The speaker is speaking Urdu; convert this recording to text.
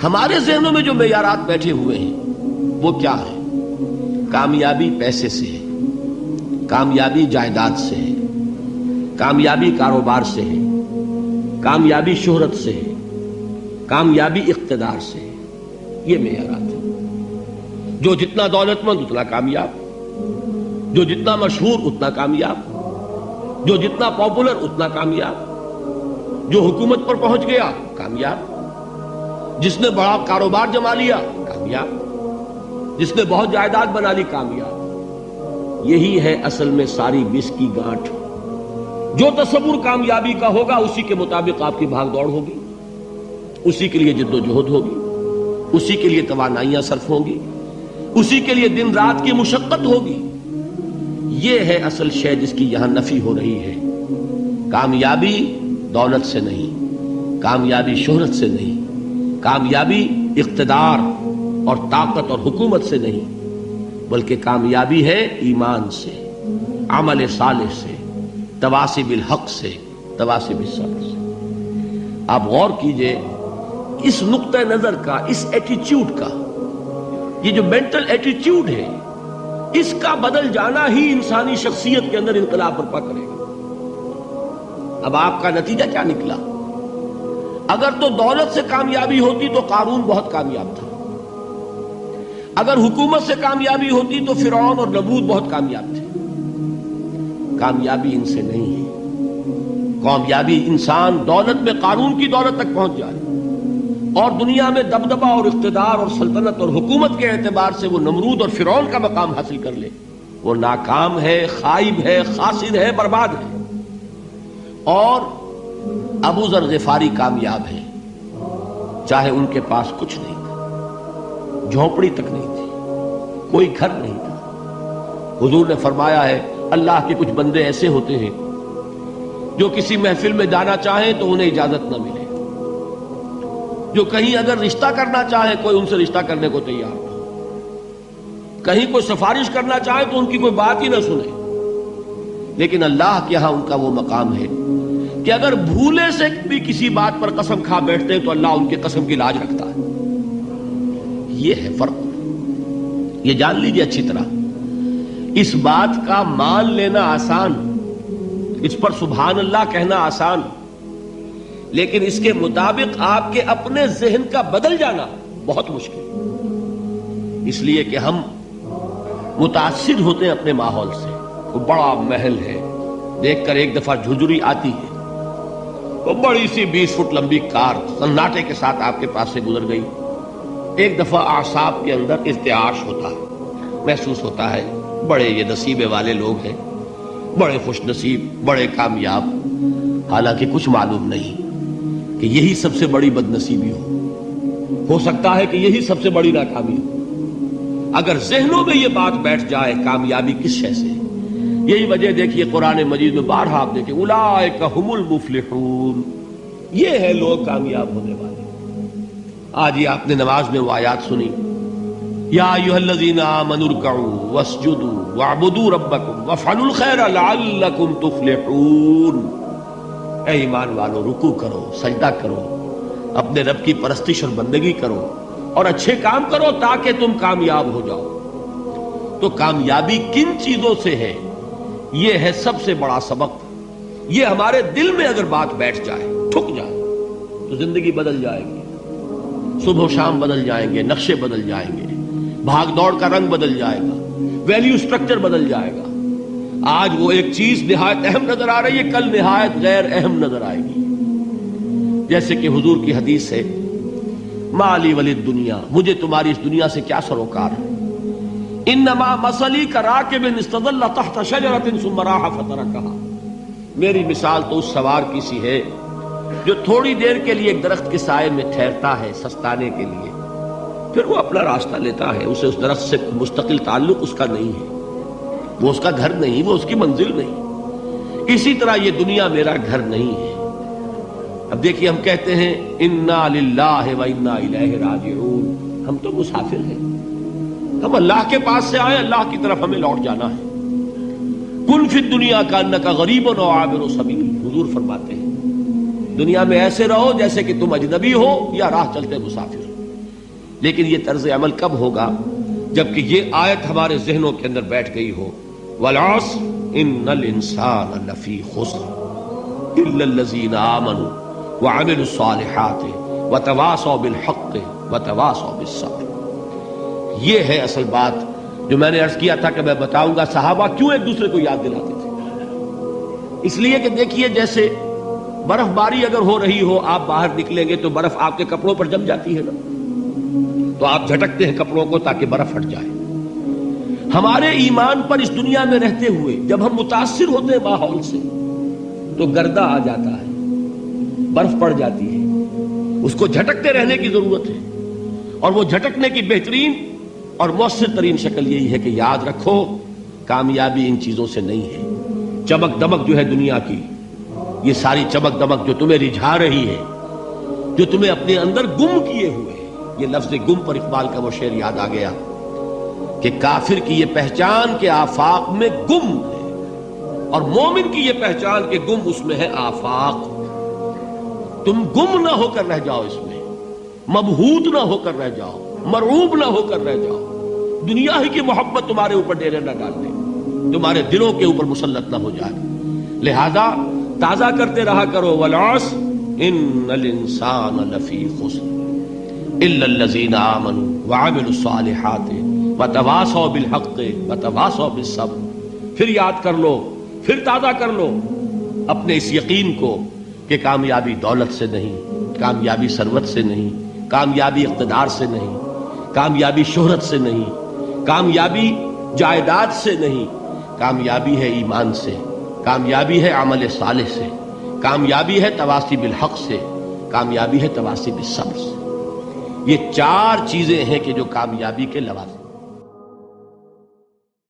ہمارے ذہنوں میں جو معیارات بیٹھے ہوئے ہیں وہ کیا ہے؟ کامیابی پیسے سے ہے، کامیابی جائیداد سے ہے، کامیابی کاروبار سے ہے، کامیابی شہرت سے ہے، کامیابی اقتدار سے ہے. یہ معیارات ہیں. جو جتنا دولت مند اتنا کامیاب، جو جتنا مشہور اتنا کامیاب، جو جتنا پاپولر اتنا کامیاب، جو حکومت پر پہنچ گیا کامیاب، جس نے بڑا کاروبار جما لیا کامیاب، جس نے بہت جائیداد بنا لی کامیاب. یہی ہے اصل میں ساری بس کی گانٹھ. جو تصور کامیابی کا ہوگا اسی کے مطابق آپ کی بھاگ دوڑ ہوگی، اسی کے لیے جد و جہد ہوگی، اسی کے لیے توانائیاں صرف ہوں گی، اسی کے لیے دن رات کی مشقت ہوگی. یہ ہے اصل شے جس کی یہاں نفی ہو رہی ہے. کامیابی دولت سے نہیں، کامیابی شہرت سے نہیں، کامیابی اقتدار اور طاقت اور حکومت سے نہیں، بلکہ کامیابی ہے ایمان سے، عمل صالح سے، تواصی بالحق سے، تواصی بالصبر سے. آپ غور کیجئے اس نقطہ نظر کا، اس ایٹیچیوڈ کا، یہ جو مینٹل ایٹیچیوڈ ہے اس کا بدل جانا ہی انسانی شخصیت کے اندر انقلاب برپا کرے گا. اب آپ کا نتیجہ کیا نکلا؟ اگر تو دولت سے کامیابی ہوتی تو قارون بہت کامیاب تھا، اگر حکومت سے کامیابی ہوتی تو فرعون اور نمرود بہت کامیاب تھے. کامیابی ان سے نہیں ہے. کامیابی انسان دولت میں قارون کی دولت تک پہنچ جائے اور دنیا میں دبدبہ اور اقتدار اور سلطنت اور حکومت کے اعتبار سے وہ نمرود اور فرعون کا مقام حاصل کر لے، وہ ناکام ہے، خائب ہے، خاسر ہے، برباد ہے. اور ابو ذر غفاری کامیاب ہے، چاہے ان کے پاس کچھ نہیں تھا، جھونپڑی تک نہیں تھی، کوئی گھر نہیں تھا. حضور نے فرمایا ہے اللہ کے کچھ بندے ایسے ہوتے ہیں جو کسی محفل میں جانا چاہیں تو انہیں اجازت نہ ملے، جو کہیں اگر رشتہ کرنا چاہے کوئی ان سے رشتہ کرنے کو تیار نہ، کہیں کوئی سفارش کرنا چاہے تو ان کی کوئی بات ہی نہ سنے. لیکن اللہ کے ہاں ان کا وہ مقام ہے کہ اگر بھولے سے بھی کسی بات پر قسم کھا بیٹھتے ہیں تو اللہ ان کے قسم کی لاج رکھتا ہے. یہ ہے فرق. یہ جان لیجیے اچھی طرح. اس بات کا مان لینا آسان، اس پر سبحان اللہ کہنا آسان، لیکن اس کے مطابق آپ کے اپنے ذہن کا بدل جانا بہت مشکل. اس لیے کہ ہم متاثر ہوتے ہیں اپنے ماحول سے. وہ بڑا محل ہے، دیکھ کر ایک دفعہ جھجری آتی ہے، وہ بڑی سی 20 فٹ لمبی کار سناٹے کے ساتھ آپ کے پاس سے گزر گئی. ایک دفعہ اعصاب کے اندر ارتعاش ہوتا ہے، محسوس ہوتا ہے بڑے یہ نصیبے والے لوگ ہیں، بڑے خوش نصیب، بڑے کامیاب. حالانکہ کچھ معلوم نہیں کہ یہی سب سے بڑی بد نصیبی ہو سکتا ہے کہ یہی سب سے بڑی ناکامی ہو. اگر ذہنوں میں یہ بات بیٹھ جائے کامیابی کس شے سے. یہی وجہ دیکھیے قرآن مجید میں بارہا آپ دیکھیں اولئک ھم المفلحون، یہ ہے لوگ کامیاب ہونے والے. آج یہ آپ نے نماز میں وہ آیات سنی، یا ایھا الذین آمنوا ارکعوا واسجدوا واعبدوا ربکم وافعلوا الخیر لعلکم تفلحون. اے ایمان والو، رکوع کرو، سجدہ کرو، اپنے رب کی پرستش اور بندگی کرو اور اچھے کام کرو تاکہ تم کامیاب ہو جاؤ. تو کامیابی کن چیزوں سے ہے؟ یہ ہے سب سے بڑا سبق. یہ ہمارے دل میں اگر بات بیٹھ جائے، ٹھک جائے، تو زندگی بدل جائے گی. صبح و شام بدل جائیں گے، نقشے بدل جائیں گے، بھاگ دوڑ کا رنگ بدل جائے گا، ویلیو سٹرکچر بدل جائے گا. آج وہ ایک چیز نہایت اہم نظر آ رہی ہے، کل نہایت غیر اہم نظر آئے گی. جیسے کہ حضور کی حدیث ہے مالی ولی الدنیا، مجھے تمہاری اس دنیا سے کیا سروکار ہے. انما مثلی کراکب استظل تحت شجرۃ ثم راح فترکھا، میری مثال تو اس سوار کی سی ہے جو تھوڑی دیر کے لیے ایک درخت کے سائے میں ٹھہرتا ہے سستانے کے لیے، پھر وہ اپنا راستہ لیتا ہے. اسے اس درخت سے مستقل تعلق اس کا نہیں ہے، وہ اس کا گھر نہیں، وہ اس کی منزل نہیں. اسی طرح یہ دنیا میرا گھر نہیں ہے. اب دیکھیے ہم کہتے ہیں انا للہ و انا الیہ راجعون، ہم تو مسافر ہیں، ہم اللہ کے پاس سے آئے، اللہ کی طرف ہمیں لوٹ جانا ہے. کن فی الدنیا کانک غریب و عابر سبیل، حضور فرماتے ہیں دنیا میں ایسے رہو جیسے کہ تم اجنبی ہو یا راہ چلتے مسافر. لیکن یہ طرز عمل کب ہوگا؟ جبکہ یہ آیت ہمارے ذہنوں کے اندر بیٹھ گئی ہو، والعصر ان الانسان لفی خسر الا الذین آمنوا وعملوا الصالحات وتواصوا بالحق وتواصوا بالصبر۔ یہ ہے اصل بات جو میں نے عرض کیا تھا کہ میں بتاؤں گا صحابہ کیوں ایک دوسرے کو یاد دلاتے تھے۔ اس لیے کہ دیکھیے جیسے برف باری اگر ہو رہی ہو، آپ باہر نکلیں گے تو برف آپ کے کپڑوں پر جم جاتی ہے نا، تو آپ جھٹکتے ہیں کپڑوں کو تاکہ برف ہٹ جائے۔ ہمارے ایمان پر اس دنیا میں رہتے ہوئے جب ہم متاثر ہوتے ہیں ماحول سے تو گردہ آ جاتا ہے، برف پڑ جاتی ہے، اس کو جھٹکتے رہنے کی ضرورت ہے۔ اور وہ جھٹکنے کی بہترین اور مؤثر ترین شکل یہی ہے کہ یاد رکھو کامیابی ان چیزوں سے نہیں ہے۔ چمک دمک جو ہے دنیا کی، یہ ساری چمک دمک جو تمہیں رجھا رہی ہے، جو تمہیں اپنے اندر گم کیے ہوئے ہے، یہ لفظ گم پر اقبال کا وہ شعر یاد آ گیا کہ کافر کی یہ پہچان کے آفاق میں گم ہے، اور مومن کی یہ پہچان کے گم اس میں ہے آفاق۔ تم گم نہ ہو کر رہ جاؤ، اس میں مبہوت نہ ہو کر رہ جاؤ، مرعوب نہ ہو کر رہ جاؤ، دنیا ہی کی محبت تمہارے اوپر ڈیرے نہ ڈال دے، تمہارے دلوں کے اوپر مسلط نہ ہو جائے۔ لہذا تازہ کرتے رہا کرو، والعصر ان الانسان لفی خسر الا الذین آمنوا وعملوا الصالحات وتواصوا بالحق وتواصوا بالصبر۔ پھر یاد کر لو، پھر تازہ کر لو اپنے اس یقین کو کہ کامیابی دولت سے نہیں، کامیابی ثروت سے نہیں، کامیابی اقتدار سے نہیں، کامیابی شہرت سے نہیں، کامیابی جائیداد سے نہیں، کامیابی ہے ایمان سے، کامیابی ہے عمل صالح سے، کامیابی ہے تواصی بالحق سے، کامیابی ہے تواصی بالصبر سے۔ یہ چار چیزیں ہیں کہ جو کامیابی کے لوازم